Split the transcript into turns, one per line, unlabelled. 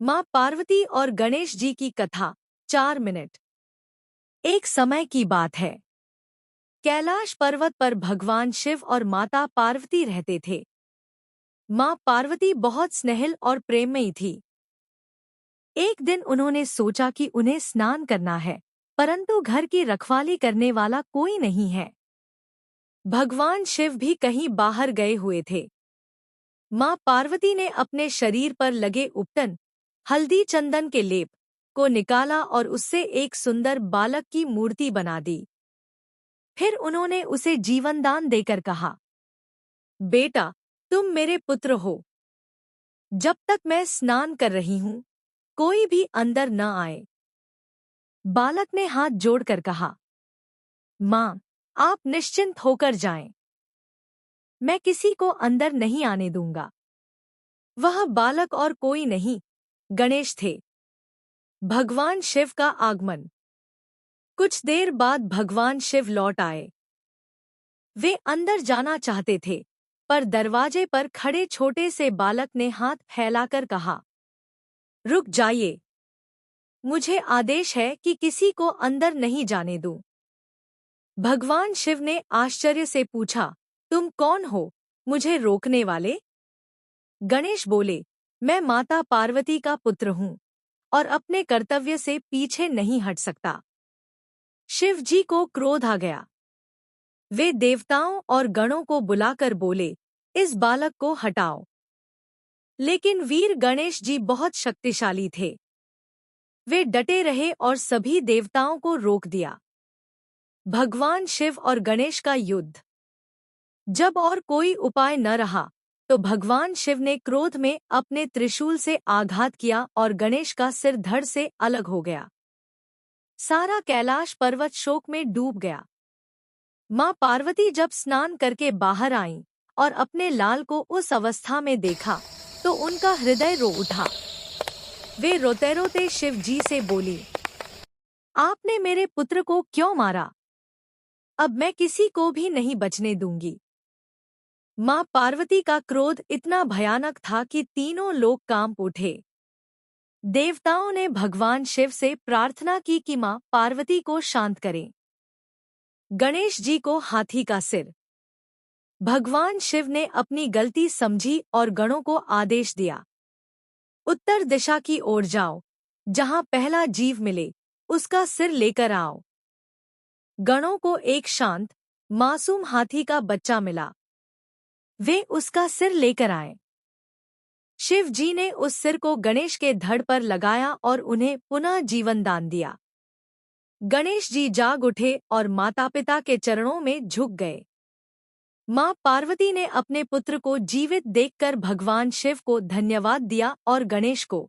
माँ पार्वती और गणेश जी की कथा 4 मिनट। एक समय की बात है। कैलाश पर्वत पर भगवान शिव और माता पार्वती रहते थे। माँ पार्वती बहुत स्नेहिल और प्रेममयी थी। एक दिन उन्होंने सोचा कि उन्हें स्नान करना है, परंतु घर की रखवाली करने वाला कोई नहीं है। भगवान शिव भी कहीं बाहर गए हुए थे। माँ पार्वती ने अपने शरीर पर लगे उपटन, हल्दी चंदन के लेप को निकाला और उससे एक सुंदर बालक की मूर्ति बना दी। फिर उन्होंने उसे जीवनदान देकर कहा, बेटा, तुम मेरे पुत्र हो। जब तक मैं स्नान कर रही हूँ, कोई भी अंदर न आए। बालक ने हाथ जोड़कर कहा, माँ, आप निश्चिंत होकर जाएं। मैं किसी को अंदर नहीं आने दूंगा। वह बालक और कोई नहीं, गणेश थे। भगवान शिव का आगमन। कुछ देर बाद भगवान शिव लौट आए। वे अंदर जाना चाहते थे, पर दरवाजे पर खड़े छोटे से बालक ने हाथ फैलाकर कहा, रुक जाइए। मुझे आदेश है कि किसी को अंदर नहीं जाने दूं। भगवान शिव ने आश्चर्य से पूछा, तुम कौन हो, मुझे रोकने वाले? गणेश बोले, मैं माता पार्वती का पुत्र हूँ और अपने कर्तव्य से पीछे नहीं हट सकता। शिव जी को क्रोध आ गया। वे देवताओं और गणों को बुलाकर बोले, इस बालक को हटाओ। लेकिन वीर गणेश जी बहुत शक्तिशाली थे। वे डटे रहे और सभी देवताओं को रोक दिया। भगवान शिव और गणेश का युद्ध। जब और कोई उपाय न रहा, तो भगवान शिव ने क्रोध में अपने त्रिशूल से आघात किया और गणेश का सिर धड़ से अलग हो गया। सारा कैलाश पर्वत शोक में डूब गया। माँ पार्वती जब स्नान करके बाहर आईं और अपने लाल को उस अवस्था में देखा, तो उनका हृदय रो उठा। वे रोते रोते शिव जी से बोली, आपने मेरे पुत्र को क्यों मारा? अब मैं किसी को भी नहीं बचने दूंगी। माँ पार्वती का क्रोध इतना भयानक था कि तीनों लोग कांप उठे। देवताओं ने भगवान शिव से प्रार्थना की कि माँ पार्वती को शांत करें। गणेश जी को हाथी का सिर। भगवान शिव ने अपनी गलती समझी और गणों को आदेश दिया, उत्तर दिशा की ओर जाओ। जहां पहला जीव मिले, उसका सिर लेकर आओ। गणों को एक शांत, मासूम हाथी का बच्चा मिला। वे उसका सिर लेकर आए। शिव जी ने उस सिर को गणेश के धड़ पर लगाया और उन्हें पुनः जीवन दान दिया। गणेश जी जाग उठे और माता पिता के चरणों में झुक गए। माँ पार्वती ने अपने पुत्र को जीवित देखकर भगवान शिव को धन्यवाद दिया और गणेश को